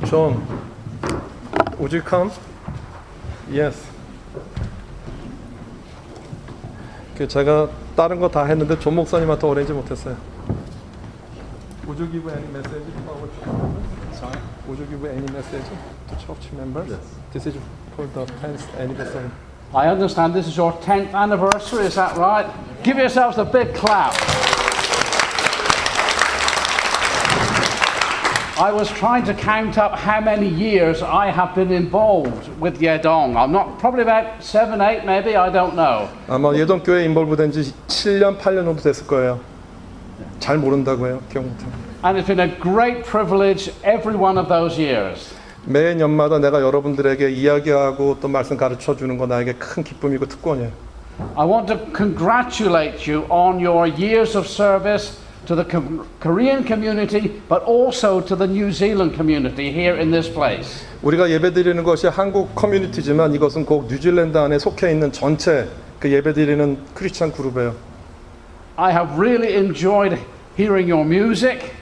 John, would you come? Yes. 제가 다른 거 다 했는데 존 목사님한테 오래지 못했어요. Would you give any message to our church members? Sorry? Would you give any message to church members? Yes. This is for the 10th anniversary. I understand this is your 10th anniversary, is that right? Give yourselves a big clap. I was trying to count up how many years I have been involved with Yedong. I'm not, probably about 7, 8 maybe, I don't know. 아마 예동교회 인볼브 된 지 7년, 8년 정도 됐을 거예요. 잘 모른다고 해요. 기억 못하고. And it's been a great privilege every one of those years. 매년마다 내가 여러분들에게 이야기하고 또 말씀 가르쳐 주는 거 나에게 큰 기쁨이고 특권이에요. I want to congratulate you on your years of service to the Korean community, but also to the New Zealand community here in this place. 우리가 예배드리는 것이 한국 커뮤니티지만 이것은 꼭 뉴질랜드 안에 속해 있는 전체 그 예배드리는 크리스찬 그룹이에요. I have really enjoyed hearing your music,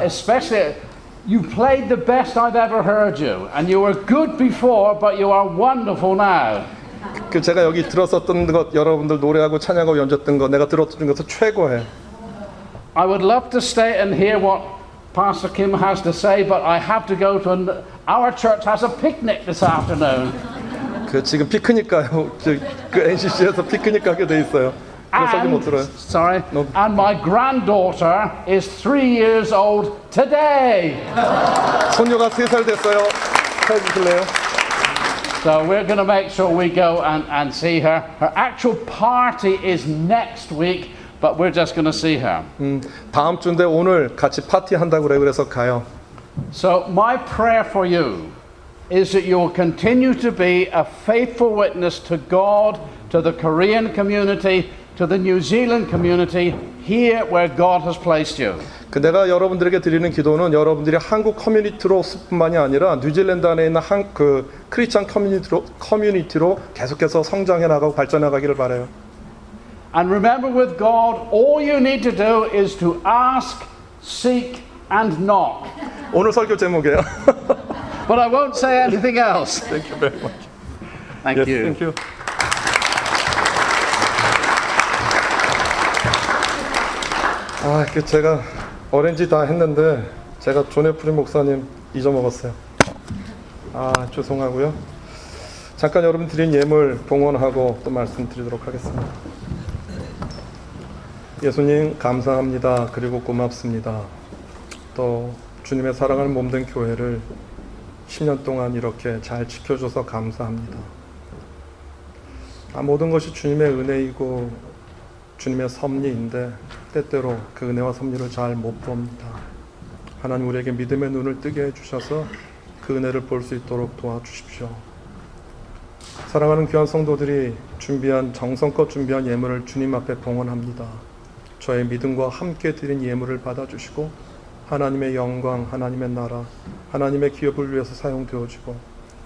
especially you played the best I've ever heard you, and you were good before, but you are wonderful now. 그 제가 여기 들었었던 것, 여러분들 노래하고 찬양하고 연주했던 거 내가 들었던 것은 최고예요. I would love to stay and hear what Pastor Kim has to say, but I have to go to our church has a picnic this afternoon. 그 지금 피크닉 가요. 그 NCC에서 피크닉 가게 돼 있어요. 그래서 못 들어요. Sorry. No. And my granddaughter is 3 years old today. 손녀가 3살 됐어요. 해주실래요? So we're going to make sure we go and see her. Her actual party is next week, but we're just going to see her. 다음 주인데 오늘 같이 파티 한다고 그래. 그래서 가요. So my prayer for you is that you will continue to be a faithful witness to God, to the Korean community, to the New Zealand community, here where God has placed you. 내가 여러분들에게 드리는 기도는 여러분들이 한국 커뮤니티로뿐만이 아니라 뉴질랜드 안에 있는 그 크리스찬 커뮤니티로 계속해서 성장해 나가고 발전해 가기를 바라요. And remember, with God, all you need to do is to ask, seek, and knock. 오늘 설교 제목이에요. But I won't say anything else. Thank you very much. Thank Yes, you. thank you. 제가 어렌지 다 했는데 제가 존 에프리 목사님 잊어먹었어요. 죄송하고요. 잠깐 여러분 드린 예물 봉헌하고 또 말씀드리도록 하겠습니다. 예수님 감사합니다. 그리고 고맙습니다. 또 주님의 사랑하는 몸된 교회를 10년 동안 이렇게 잘 지켜줘서 감사합니다. 모든 것이 주님의 은혜이고 주님의 섭리인데 때때로 그 은혜와 섭리를 잘 못 봅니다. 하나님 우리에게 믿음의 눈을 뜨게 해주셔서 그 은혜를 볼 수 있도록 도와주십시오. 사랑하는 귀한 성도들이 정성껏 준비한 예물을 주님 앞에 봉헌합니다. 저의 믿음과 함께 드린 예물을 받아주시고 하나님의 영광, 하나님의 나라, 하나님의 기업을 위해서 사용되어지고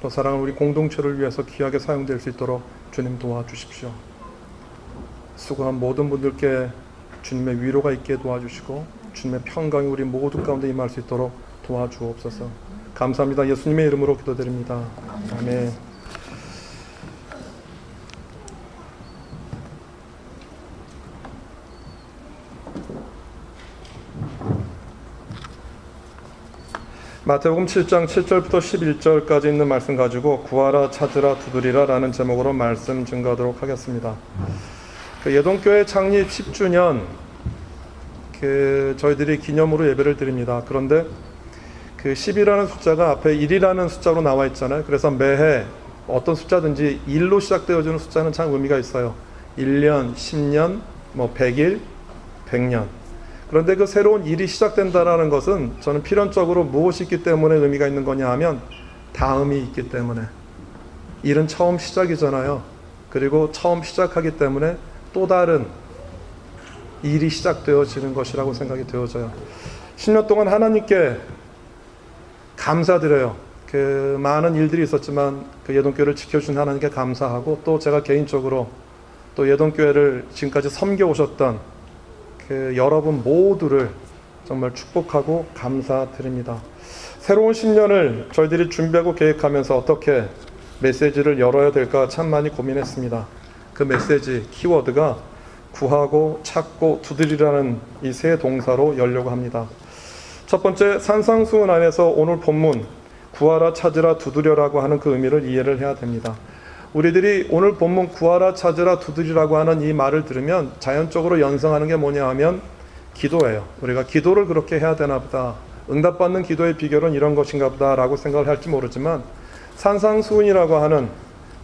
또 사랑하는 우리 공동체를 위해서 귀하게 사용될 수 있도록 주님 도와주십시오. 수고한 모든 분들께 주님의 위로가 있게 도와주시고 주님의 평강이 우리 모두 가운데 임할 수 있도록 도와주옵소서. 감사합니다. 예수님의 이름으로 기도드립니다. 아멘. 마태복음 7장 7절부터 11절까지 있는 말씀 가지고 구하라 찾으라 두드리라 라는 제목으로 말씀 증거하도록 하겠습니다. 예동교회 창립 10주년 저희들이 기념으로 예배를 드립니다. 그런데 그 10이라는 숫자가 앞에 1이라는 숫자로 나와 있잖아요. 그래서 매해 어떤 숫자든지 1로 시작되어지는 숫자는 참 의미가 있어요. 1년, 10년, 100일, 100년. 그런데 그 새로운 일이 시작된다는 것은 저는 필연적으로 무엇이 있기 때문에 의미가 있는 거냐 하면 다음이 있기 때문에. 일은 처음 시작이잖아요. 그리고 처음 시작하기 때문에 또 다른 일이 시작되어지는 것이라고 생각이 되어져요. 10년 동안 하나님께 감사드려요. 그 많은 일들이 있었지만 그 예동교회를 지켜준 하나님께 감사하고 또 제가 개인적으로 또 예동교회를 지금까지 섬겨오셨던 그 여러분 모두를 정말 축복하고 감사드립니다. 새로운 신년을 저희들이 준비하고 계획하면서 어떻게 메시지를 열어야 될까 참 많이 고민했습니다. 그 메시지 키워드가 구하고 찾고 두드리라는 이 세 동사로 열려고 합니다. 첫 번째, 산상수훈 안에서 오늘 본문 구하라 찾으라 두드려라고 하는 그 의미를 이해를 해야 됩니다. 우리들이 오늘 본문 구하라 찾으라 두드리라고 하는 이 말을 들으면 자연적으로 연상하는 게 뭐냐 하면 기도예요. 우리가 기도를 그렇게 해야 되나 보다, 응답받는 기도의 비결은 이런 것인가 보다 라고 생각을 할지 모르지만, 산상수훈이라고 하는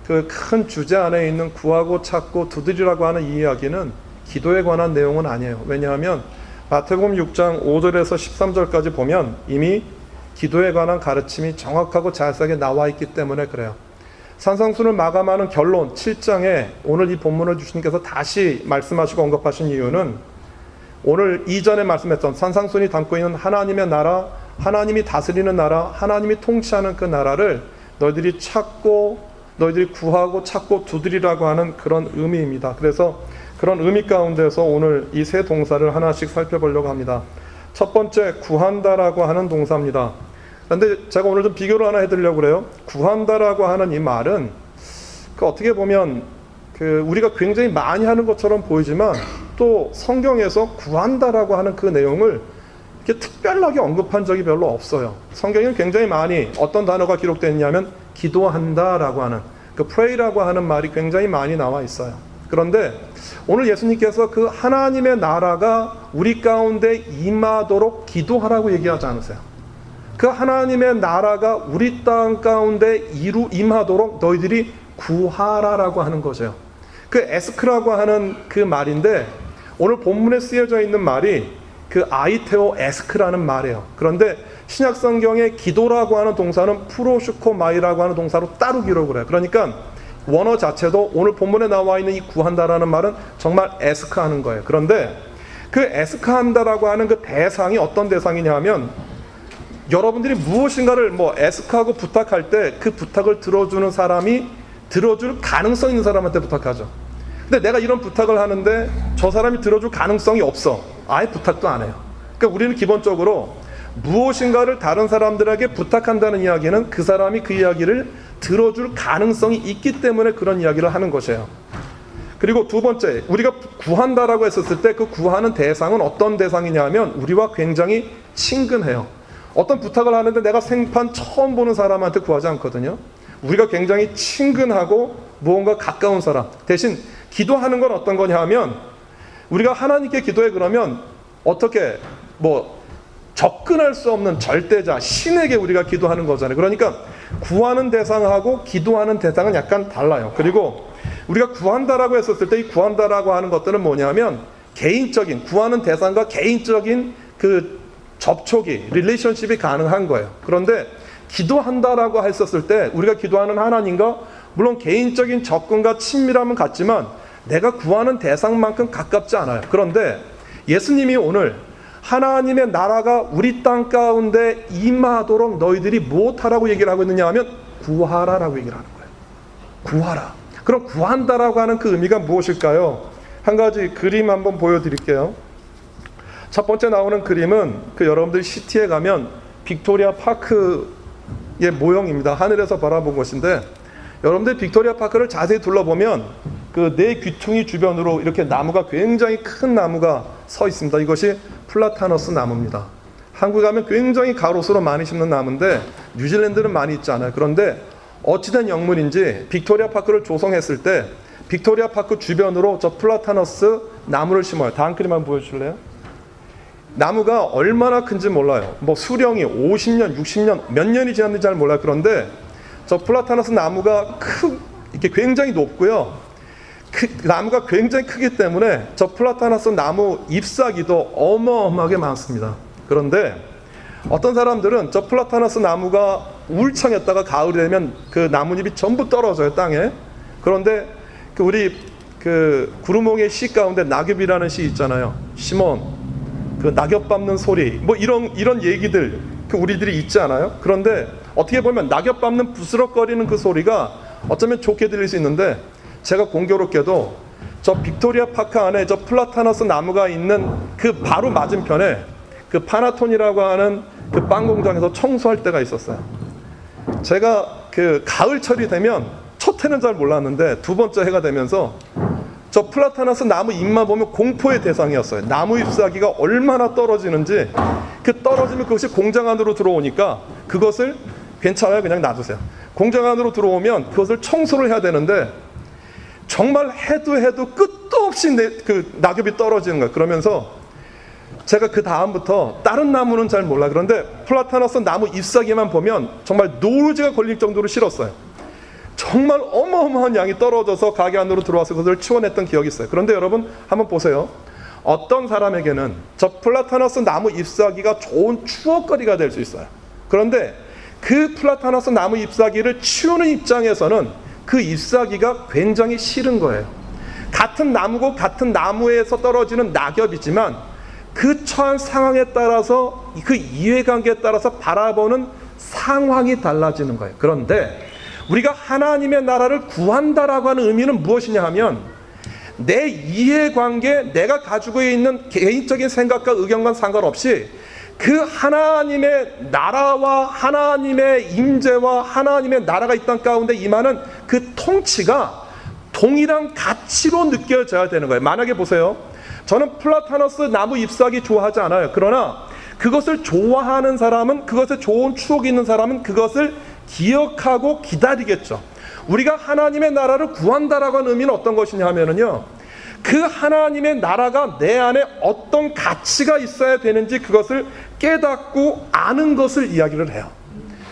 그 큰 주제 안에 있는 구하고 찾고 두드리라고 하는 이 이야기는 기도에 관한 내용은 아니에요. 왜냐하면 마태복음 6장 5절에서 13절까지 보면 이미 기도에 관한 가르침이 정확하고 자세하게 나와 있기 때문에 그래요. 산상수훈을 마감하는 결론 7장에 오늘 이 본문을 주님께서 다시 말씀하시고 언급하신 이유는 오늘 이전에 말씀했던 산상수훈이 담고 있는 하나님의 나라, 하나님이 다스리는 나라, 하나님이 통치하는 그 나라를 너희들이 찾고 너희들이 구하고 찾고 두드리라고 하는 그런 의미입니다. 그래서 그런 의미 가운데서 오늘 이 세 동사를 하나씩 살펴보려고 합니다. 첫 번째, 구한다라고 하는 동사입니다. 그런데 제가 오늘 좀 비교를 하나 해드리려고 그래요. 구한다라고 하는 이 말은 어떻게 보면 우리가 굉장히 많이 하는 것처럼 보이지만 또 성경에서 구한다라고 하는 그 내용을 이렇게 특별하게 언급한 적이 별로 없어요. 성경에는 굉장히 많이 어떤 단어가 기록되어 있냐면 기도한다라고 하는 그 pray라고 하는 말이 굉장히 많이 나와 있어요. 그런데 오늘 예수님께서 그 하나님의 나라가 우리 가운데 임하도록 기도하라고 얘기하지 않으세요? 그 하나님의 나라가 우리 땅 가운데 임하도록 너희들이 구하라라고 하는 거죠. 그 에스크라고 하는 그 말인데 오늘 본문에 쓰여져 있는 말이 그 아이테오 에스크라는 말이에요. 그런데 신약 성경에 기도라고 하는 동사는 프로슈코마이라고 하는 동사로 따로 기록을 해요. 그러니까 원어 자체도 오늘 본문에 나와 있는 이 구한다라는 말은 정말 에스크하는 거예요. 그런데 그 에스크한다라고 하는 그 대상이 어떤 대상이냐 하면 여러분들이 무엇인가를 에스크하고 부탁할 때 그 부탁을 들어주는 사람이 들어줄 가능성 있는 사람한테 부탁하죠. 근데 내가 이런 부탁을 하는데 저 사람이 들어줄 가능성이 없어. 아예 부탁도 안 해요. 그러니까 우리는 기본적으로 무엇인가를 다른 사람들에게 부탁한다는 이야기는 그 사람이 그 이야기를 들어줄 가능성이 있기 때문에 그런 이야기를 하는 것이에요. 그리고 두 번째, 우리가 구한다라고 했었을 때 그 구하는 대상은 어떤 대상이냐 하면 우리와 굉장히 친근해요. 어떤 부탁을 하는데 내가 생판 처음 보는 사람한테 구하지 않거든요. 우리가 굉장히 친근하고 무언가 가까운 사람. 대신 기도하는 건 어떤 거냐 하면 우리가 하나님께 기도해 그러면 어떻게 접근할 수 없는 절대자 신에게 우리가 기도하는 거잖아요. 그러니까 구하는 대상하고 기도하는 대상은 약간 달라요. 그리고 우리가 구한다라고 했었을 때 이 구한다라고 하는 것들은 뭐냐면 개인적인 구하는 대상과 개인적인 그 접촉이 릴레이션십이 가능한 거예요. 그런데 기도한다라고 했었을 때 우리가 기도하는 하나님과 물론 개인적인 접근과 친밀함은 같지만 내가 구하는 대상만큼 가깝지 않아요. 그런데 예수님이 오늘 하나님의 나라가 우리 땅 가운데 임하도록 너희들이 무엇하라고 얘기를 하고 있느냐 하면 구하라라고 얘기를 하는 거예요. 구하라. 그럼 구한다라고 하는 그 의미가 무엇일까요? 한 가지 그림 한번 보여드릴게요. 첫 번째 나오는 그림은 여러분들 시티에 가면 빅토리아 파크의 모형입니다. 하늘에서 바라본 것인데 여러분들 빅토리아 파크를 자세히 둘러보면 그 네 귀퉁이 주변으로 이렇게 나무가 굉장히 큰 나무가 서 있습니다. 이것이 플라타너스 나무입니다. 한국에 가면 굉장히 가로수로 많이 심는 나무인데 뉴질랜드는 많이 있지 않아요. 그런데 어찌된 영문인지 빅토리아 파크를 조성했을 때 빅토리아 파크 주변으로 저 플라타너스 나무를 심어요. 다음 그림 한번 보여주실래요? 나무가 얼마나 큰지 몰라요. 수령이 50년, 60년, 몇 년이 지났는지 잘 몰라요. 그런데 저 플라타너스 나무가 이렇게 굉장히 높고요. 나무가 굉장히 크기 때문에 저 플라타너스 나무 잎사귀도 어마어마하게 많습니다. 그런데 어떤 사람들은 저 플라타너스 나무가 울창했다가 가을이 되면 그 나뭇잎이 전부 떨어져요, 땅에. 그런데 우리 구루몽의 시 가운데 낙엽이라는 시 있잖아요. 시몬, 낙엽 밟는 소리, 이런 얘기들 우리들이 있지 않아요? 그런데 어떻게 보면 낙엽 밟는 부스럭거리는 그 소리가 어쩌면 좋게 들릴 수 있는데 제가 공교롭게도 저 빅토리아 파크 안에 저 플라타너스 나무가 있는 그 바로 맞은편에 그 파나톤이라고 하는 그 빵 공장에서 청소할 때가 있었어요. 제가 그 가을철이 되면 첫 해는 잘 몰랐는데 두 번째 해가 되면서 저 플라타나스 나무 잎만 보면 공포의 대상이었어요. 나무 잎사귀가 얼마나 떨어지는지, 그 떨어지면 그것이 공장 안으로 들어오니까 그것을 괜찮아요, 그냥 놔두세요. 공장 안으로 들어오면 그것을 청소를 해야 되는데 정말 해도 끝도 없이 그 낙엽이 떨어지는 거예요. 그러면서 제가 그 다음부터 다른 나무는 잘 몰라. 그런데 플라타나스 나무 잎사귀만 보면 정말 노루지가 걸릴 정도로 싫었어요. 정말 어마어마한 양이 떨어져서 가게 안으로 들어와서 그것을 치워냈던 기억이 있어요. 그런데 여러분 한번 보세요. 어떤 사람에게는 저 플라타나스 나무 잎사귀가 좋은 추억거리가 될 수 있어요. 그런데 그 플라타나스 나무 잎사귀를 치우는 입장에서는 그 잎사귀가 굉장히 싫은 거예요. 같은 나무고 같은 나무에서 떨어지는 낙엽이지만 그 처한 상황에 따라서, 그 이해관계에 따라서 바라보는 상황이 달라지는 거예요. 그런데 우리가 하나님의 나라를 구한다라고 하는 의미는 무엇이냐 하면, 내 이해관계, 내가 가지고 있는 개인적인 생각과 의견과 상관없이 그 하나님의 나라와 하나님의 임재와 하나님의 나라가 이 땅 가운데 임하는 그 통치가 동일한 가치로 느껴져야 되는 거예요. 만약에 보세요, 저는 플라타너스 나무 잎사귀 좋아하지 않아요. 그러나 그것을 좋아하는 사람은, 그것에 좋은 추억이 있는 사람은 그것을 기억하고 기다리겠죠. 우리가 하나님의 나라를 구한다라고 하는 의미는 어떤 것이냐 하면은요, 그 하나님의 나라가 내 안에 어떤 가치가 있어야 되는지 그것을 깨닫고 아는 것을 이야기를 해요.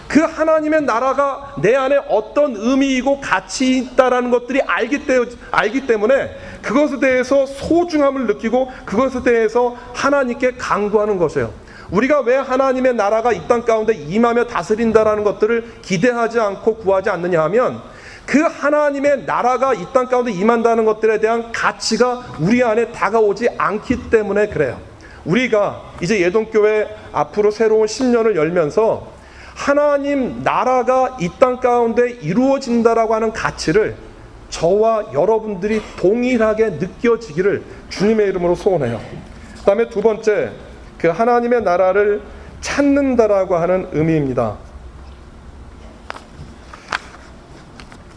그 하나님의 나라가 내 안에 어떤 의미이고 가치 있다라는 것들이 알기 때문에 그것에 대해서 소중함을 느끼고 그것에 대해서 하나님께 간구하는 것이에요. 우리가 왜 하나님의 나라가 이 땅 가운데 임하며 다스린다라는 것들을 기대하지 않고 구하지 않느냐 하면, 그 하나님의 나라가 이 땅 가운데 임한다는 것들에 대한 가치가 우리 안에 다가오지 않기 때문에 그래요. 우리가 이제 예동교회 앞으로 새로운 10년을 열면서 하나님 나라가 이 땅 가운데 이루어진다라고 하는 가치를 저와 여러분들이 동일하게 느껴지기를 주님의 이름으로 소원해요. 그 다음에 두 번째, 그 하나님의 나라를 찾는다라고 하는 의미입니다.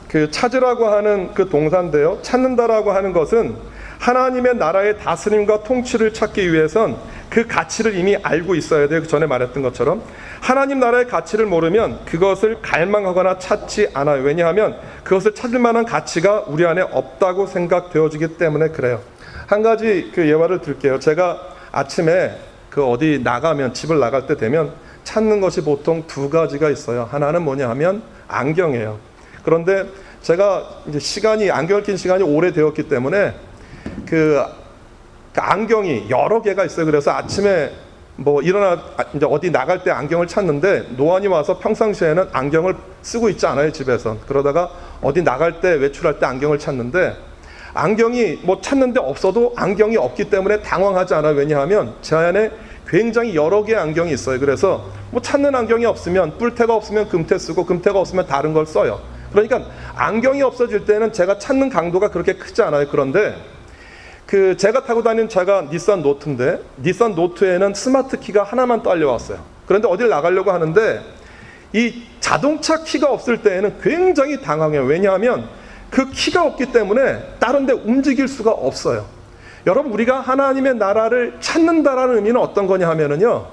그 찾으라고 하는 그 동사인데요, 찾는다라고 하는 것은 하나님의 나라의 다스림과 통치를 찾기 위해선 그 가치를 이미 알고 있어야 돼요. 전에 말했던 것처럼 하나님 나라의 가치를 모르면 그것을 갈망하거나 찾지 않아요. 왜냐하면 그것을 찾을 만한 가치가 우리 안에 없다고 생각되어지기 때문에 그래요. 한 가지 그 예화를 들게요. 제가 아침에 그 어디 나가면, 집을 나갈 때 되면 찾는 것이 보통 두 가지가 있어요. 하나는 뭐냐 하면 안경이에요. 그런데 제가 이제 안경을 낀 시간이 오래되었기 때문에 그 안경이 여러 개가 있어요. 그래서 아침에 이제 어디 나갈 때 안경을 찾는데, 노안이 와서 평상시에는 안경을 쓰고 있지 않아요, 집에서. 그러다가 어디 나갈 때, 외출할 때 안경을 찾는데, 안경이 찾는데 없어도 안경이 없기 때문에 당황하지 않아요. 왜냐하면 제 안에 굉장히 여러 개의 안경이 있어요. 그래서 찾는 안경이 없으면, 뿔테가 없으면 금테 쓰고, 금테가 없으면 다른 걸 써요. 그러니까 안경이 없어질 때는 제가 찾는 강도가 그렇게 크지 않아요. 그런데 제가 타고 다니는 차가 닛산 노트인데, 닛산 노트에는 스마트 키가 하나만 딸려왔어요. 그런데 어딜 나가려고 하는데 이 자동차 키가 없을 때에는 굉장히 당황해요. 왜냐하면 그 키가 없기 때문에 다른 데 움직일 수가 없어요. 여러분, 우리가 하나님의 나라를 찾는다라는 의미는 어떤 거냐 하면은요,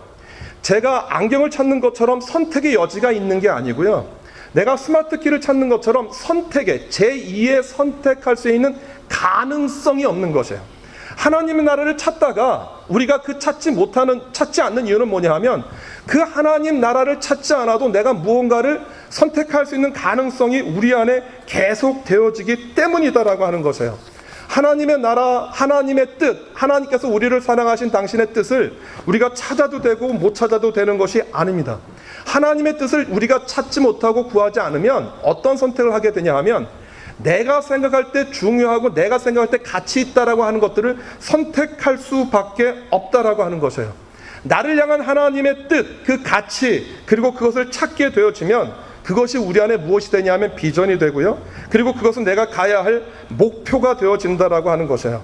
제가 안경을 찾는 것처럼 선택의 여지가 있는 게 아니고요, 내가 스마트 키를 찾는 것처럼 선택의 제2의 선택할 수 있는 가능성이 없는 것이에요. 하나님의 나라를 찾다가 우리가 찾지 않는 이유는 뭐냐 하면, 그 하나님 나라를 찾지 않아도 내가 무언가를 선택할 수 있는 가능성이 우리 안에 계속 되어지기 때문이다라고 하는 것이에요. 하나님의 나라, 하나님의 뜻, 하나님께서 우리를 사랑하신 당신의 뜻을 우리가 찾아도 되고 못 찾아도 되는 것이 아닙니다. 하나님의 뜻을 우리가 찾지 못하고 구하지 않으면 어떤 선택을 하게 되냐 하면, 내가 생각할 때 중요하고 내가 생각할 때 가치 있다라고 하는 것들을 선택할 수밖에 없다라고 하는 것이에요. 나를 향한 하나님의 뜻, 그 가치, 그리고 그것을 찾게 되어지면 그것이 우리 안에 무엇이 되냐면 비전이 되고요, 그리고 그것은 내가 가야 할 목표가 되어진다라고 하는 것이에요.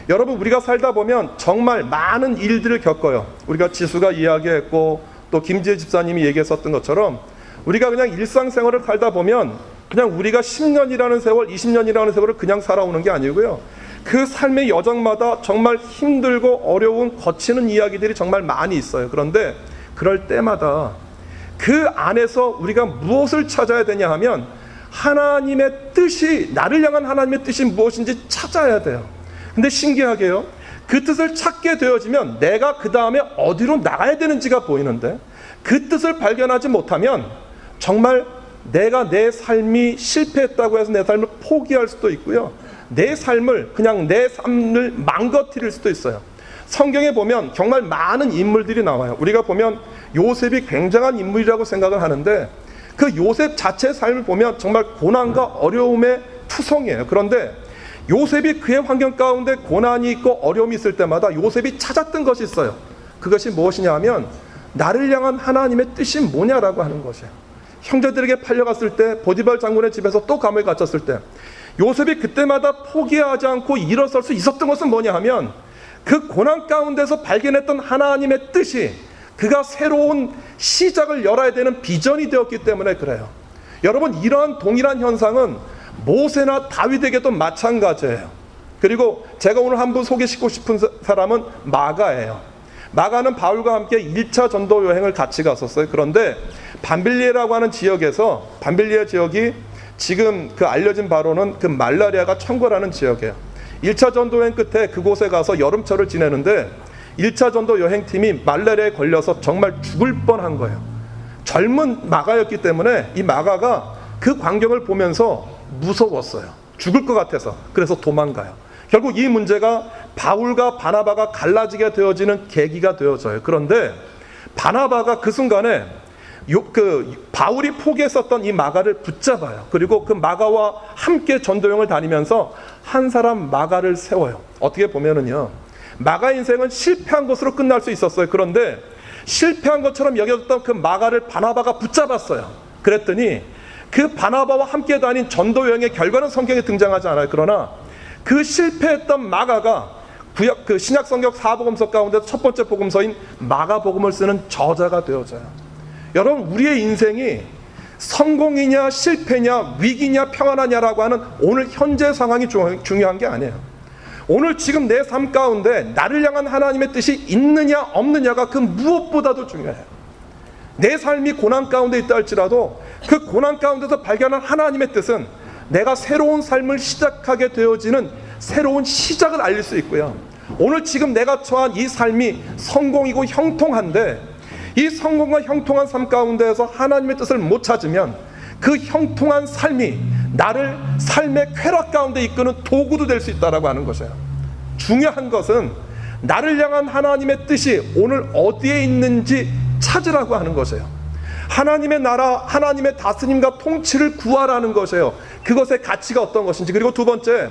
여러분, 우리가 살다 보면 정말 많은 일들을 겪어요. 우리가 지수가 이야기했고 또 김지혜 집사님이 얘기했었던 것처럼 우리가 그냥 일상생활을 살다 보면 그냥 우리가 10년이라는 세월, 20년이라는 세월을 그냥 살아오는 게 아니고요. 그 삶의 여정마다 정말 힘들고 어려운 거치는 이야기들이 정말 많이 있어요. 그런데 그럴 때마다 그 안에서 우리가 무엇을 찾아야 되냐 하면 하나님의 뜻이, 나를 향한 하나님의 뜻이 무엇인지 찾아야 돼요. 근데 신기하게요, 그 뜻을 찾게 되어지면 내가 그 다음에 어디로 나가야 되는지가 보이는데 그 뜻을 발견하지 못하면 정말 내가 내 삶이 실패했다고 해서 내 삶을 포기할 수도 있고요, 내 삶을 그냥 내 삶을 망가뜨릴 수도 있어요. 성경에 보면 정말 많은 인물들이 나와요. 우리가 보면 요셉이 굉장한 인물이라고 생각을 하는데 그 요셉 자체의 삶을 보면 정말 고난과 어려움의 투성이에요. 그런데 요셉이 그의 환경 가운데 고난이 있고 어려움이 있을 때마다 요셉이 찾았던 것이 있어요. 그것이 무엇이냐 하면 나를 향한 하나님의 뜻이 뭐냐라고 하는 것이에요. 형제들에게 팔려갔을 때, 보디발 장군의 집에서 또 감옥에 갇혔을 때 요셉이 그때마다 포기하지 않고 일어설 수 있었던 것은 뭐냐 하면 그 고난 가운데서 발견했던 하나님의 뜻이 그가 새로운 시작을 열어야 되는 비전이 되었기 때문에 그래요. 여러분, 이러한 동일한 현상은 모세나 다윗에게도 마찬가지예요. 그리고 제가 오늘 한 분 소개시키고 싶은 사람은 마가예요. 마가는 바울과 함께 1차 전도 여행을 같이 갔었어요. 그런데 밤빌리에라고 하는 지역에서, 밤빌리에 지역이 지금 그 알려진 바로는 그 말라리아가 천궐하는 지역이에요. 1차 전도 여행 끝에 그곳에 가서 여름철을 지내는데 1차 전도 여행팀이 말라리아에 걸려서 정말 죽을 뻔한 거예요. 젊은 마가였기 때문에 이 마가가 그 광경을 보면서 무서웠어요. 죽을 것 같아서. 그래서 도망가요. 결국 이 문제가 바울과 바나바가 갈라지게 되어지는 계기가 되어져요. 그런데 바나바가 그 순간에 바울이 포기했었던 이 마가를 붙잡아요. 그리고 그 마가와 함께 전도여행을 다니면서 한 사람 마가를 세워요. 어떻게 보면은요, 마가 인생은 실패한 것으로 끝날 수 있었어요. 그런데 실패한 것처럼 여겨졌던 그 마가를 바나바가 붙잡았어요. 그랬더니 그 바나바와 함께 다닌 전도여행의 결과는 성경에 등장하지 않아요. 그러나 그 실패했던 마가가 그 신약 성경 4복음서 가운데 첫 번째 복음서인 마가복음을 쓰는 저자가 되어져요. 여러분, 우리의 인생이 성공이냐 실패냐 위기냐 평안하냐라고 하는 오늘 현재 상황이 중요한 게 아니에요. 오늘 지금 내 삶 가운데 나를 향한 하나님의 뜻이 있느냐 없느냐가 그 무엇보다도 중요해요. 내 삶이 고난 가운데 있다 할지라도 그 고난 가운데서 발견한 하나님의 뜻은 내가 새로운 삶을 시작하게 되어지는 새로운 시작을 알릴 수 있고요, 오늘 지금 내가 처한 이 삶이 성공이고 형통한데 이 성공과 형통한 삶 가운데에서 하나님의 뜻을 못 찾으면 그 형통한 삶이 나를 삶의 쾌락 가운데 이끄는 도구도 될 수 있다라고 하는 것이에요. 중요한 것은 나를 향한 하나님의 뜻이 오늘 어디에 있는지 찾으라고 하는 것이에요. 하나님의 나라, 하나님의 다스림과 통치를 구하라는 것이에요. 그것의 가치가 어떤 것인지. 그리고 두 번째,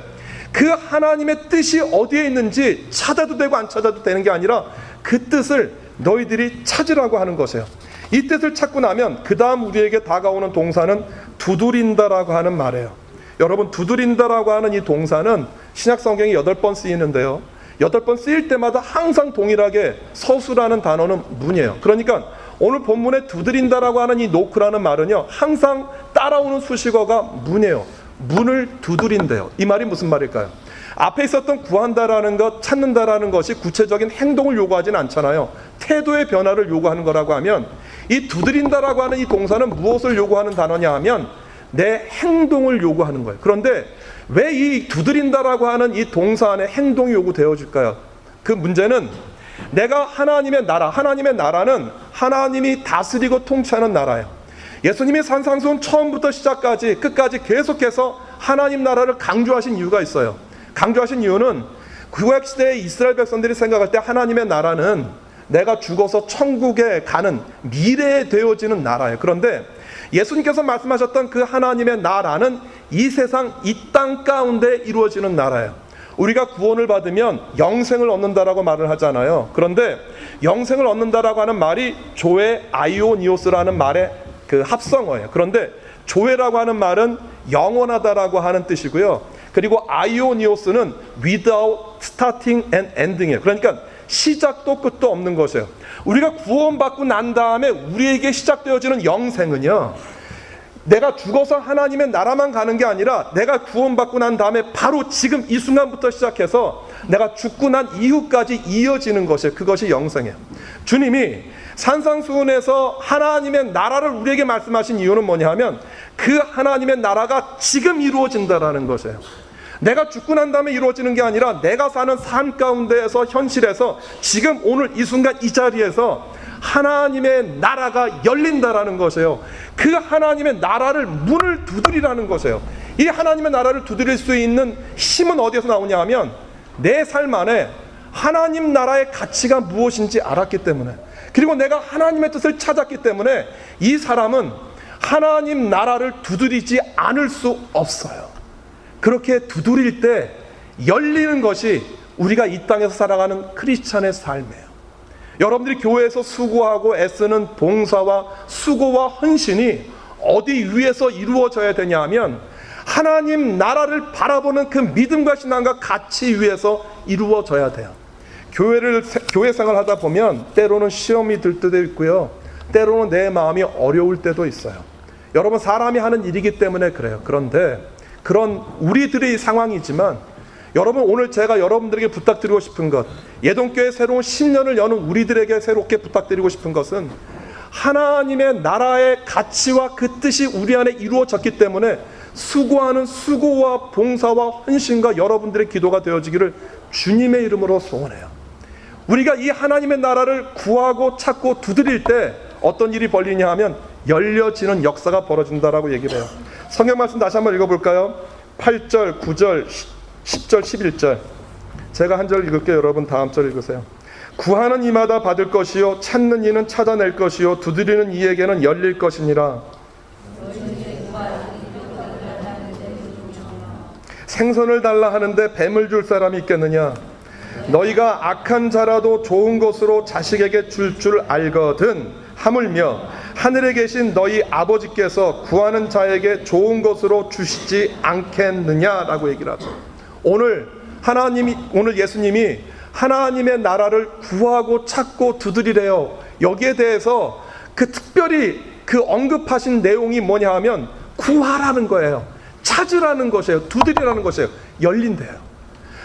그 하나님의 뜻이 어디에 있는지 찾아도 되고 안 찾아도 되는 게 아니라 그 뜻을 너희들이 찾으라고 하는 것이에요. 이 뜻을 찾고 나면 그 다음 우리에게 다가오는 동사는 두드린다라고 하는 말이에요. 여러분, 두드린다라고 하는 이 동사는 신약 성경이 8번 쓰이는데요, 8번 쓰일 때마다 항상 동일하게 서수라는 단어는 문이에요. 그러니까 오늘 본문에 두드린다라고 하는 이 노크라는 말은요, 항상 따라오는 수식어가 문이에요. 문을 두드린대요. 이 말이 무슨 말일까요? 앞에 있었던 구한다라는 것, 찾는다라는 것이 구체적인 행동을 요구하지는 않잖아요. 태도의 변화를 요구하는 거라고 하면 이 두드린다라고 하는 이 동사는 무엇을 요구하는 단어냐 하면 내 행동을 요구하는 거예요. 그런데 왜 이 두드린다라고 하는 이 동사 안에 행동이 요구되어질까요? 그 문제는 내가 하나님의 나라는 하나님이 다스리고 통치하는 나라예요. 예수님이 산상수훈 처음부터 시작까지 끝까지 계속해서 하나님 나라를 강조하신 이유가 있어요. 강조하신 이유는 구약 시대의 이스라엘 백성들이 생각할 때 하나님의 나라는 내가 죽어서 천국에 가는 미래에 되어지는 나라예요. 그런데 예수님께서 말씀하셨던 그 하나님의 나라는 이 세상, 이 땅 가운데 이루어지는 나라예요. 우리가 구원을 받으면 영생을 얻는다라고 말을 하잖아요. 그런데 영생을 얻는다라고 하는 말이 조에 아이오니오스라는 말의 그 합성어예요. 그런데 조에라고 하는 말은 영원하다라고 하는 뜻이고요, 그리고 아이오니오스는 without 스타팅 앤 엔딩이에요. 그러니까 시작도 끝도 없는 것이에요. 우리가 구원받고 난 다음에 우리에게 시작되어지는 영생은요, 내가 죽어서 하나님의 나라만 가는 게 아니라 내가 구원받고 난 다음에 바로 지금 이 순간부터 시작해서 내가 죽고 난 이후까지 이어지는 것이에요. 그것이 영생이에요. 주님이 산상수훈에서 하나님의 나라를 우리에게 말씀하신 이유는 뭐냐 하면 그 하나님의 나라가 지금 이루어진다라는 것이에요. 내가 죽고 난 다음에 이루어지는 게 아니라 내가 사는 삶 가운데에서, 현실에서 지금 오늘 이 순간 이 자리에서 하나님의 나라가 열린다라는 것이에요. 그 하나님의 나라를 문을 두드리라는 것이에요. 이 하나님의 나라를 두드릴 수 있는 힘은 어디에서 나오냐 하면 내 삶 안에 하나님 나라의 가치가 무엇인지 알았기 때문에, 그리고 내가 하나님의 뜻을 찾았기 때문에 이 사람은 하나님 나라를 두드리지 않을 수 없어요. 그렇게 두드릴 때 열리는 것이 우리가 이 땅에서 살아가는 크리스찬의 삶이에요. 여러분들이 교회에서 수고하고 애쓰는 봉사와 수고와 헌신이 어디 위에서 이루어져야 되냐 하면 하나님 나라를 바라보는 그 믿음과 신앙과 가치 위에서 이루어져야 돼요. 교회 생활 하다 보면 때로는 시험이 들 때도 있고요, 때로는 내 마음이 어려울 때도 있어요. 여러분, 사람이 하는 일이기 때문에 그래요. 그런데 그런 우리들의 상황이지만 여러분, 오늘 제가 여러분들에게 부탁드리고 싶은 것, 예동교회 새로운 10년을 여는 우리들에게 새롭게 부탁드리고 싶은 것은 하나님의 나라의 가치와 그 뜻이 우리 안에 이루어졌기 때문에 수고하는 수고와 봉사와 헌신과 여러분들의 기도가 되어지기를 주님의 이름으로 소원해요. 우리가 이 하나님의 나라를 구하고 찾고 두드릴 때 어떤 일이 벌리냐 하면 열려지는 역사가 벌어진다라고 얘기를 해요. 성경 말씀 다시 한번 읽어볼까요? 8절, 9절, 10절, 11절. 제가 한 절 읽을게요. 여러분 다음 절 읽으세요. 구하는 이마다 받을 것이요, 찾는 이는 찾아낼 것이요, 두드리는 이에게는 열릴 것이니라. 생선을 달라 하는데 뱀을 줄 사람이 있겠느냐? 너희가 악한 자라도 좋은 것으로 자식에게 줄 줄 알거든 하물며 하늘에 계신 너희 아버지께서 구하는 자에게 좋은 것으로 주시지 않겠느냐라고 얘기를 하죠. 오늘 예수님이 하나님의 나라를 구하고 찾고 두드리래요. 여기에 대해서 그 특별히 그 언급하신 내용이 뭐냐 하면 구하라는 거예요. 찾으라는 것이에요. 두드리라는 것이에요. 열린대요.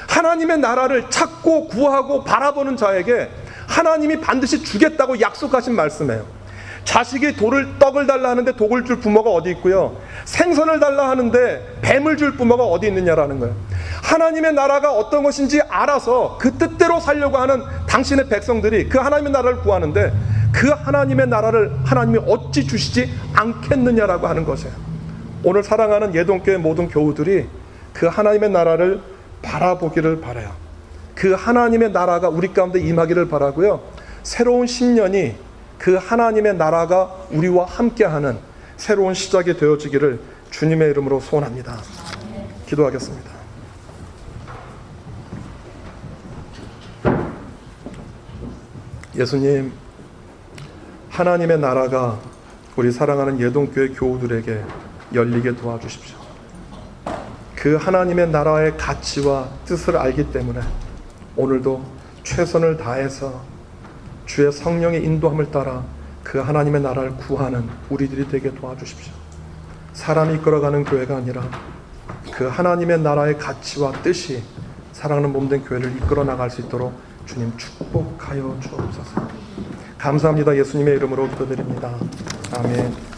하나님의 나라를 찾고 구하고 바라보는 자에게 하나님이 반드시 주겠다고 약속하신 말씀이에요. 자식이 떡을 달라 하는데 독을 줄 부모가 어디 있고요, 생선을 달라 하는데 뱀을 줄 부모가 어디 있느냐라는 거예요. 하나님의 나라가 어떤 것인지 알아서 그 뜻대로 살려고 하는 당신의 백성들이 그 하나님의 나라를 구하는데 그 하나님의 나라를 하나님이 어찌 주시지 않겠느냐라고 하는 것이에요. 오늘 사랑하는 예동교회 모든 교우들이 그 하나님의 나라를 바라보기를 바라요. 그 하나님의 나라가 우리 가운데 임하기를 바라고요, 새로운 10년이 그 하나님의 나라가 우리와 함께하는 새로운 시작이 되어지기를 주님의 이름으로 소원합니다. 기도하겠습니다. 예수님, 하나님의 나라가 우리 사랑하는 예동교회 교우들에게 열리게 도와주십시오. 그 하나님의 나라의 가치와 뜻을 알기 때문에 오늘도 최선을 다해서 주의 성령의 인도함을 따라 그 하나님의 나라를 구하는 우리들이 되게 도와주십시오. 사람이 이끌어가는 교회가 아니라 그 하나님의 나라의 가치와 뜻이 사랑하는 몸된 교회를 이끌어 나갈 수 있도록 주님 축복하여 주옵소서. 감사합니다. 예수님의 이름으로 기도드립니다. 아멘.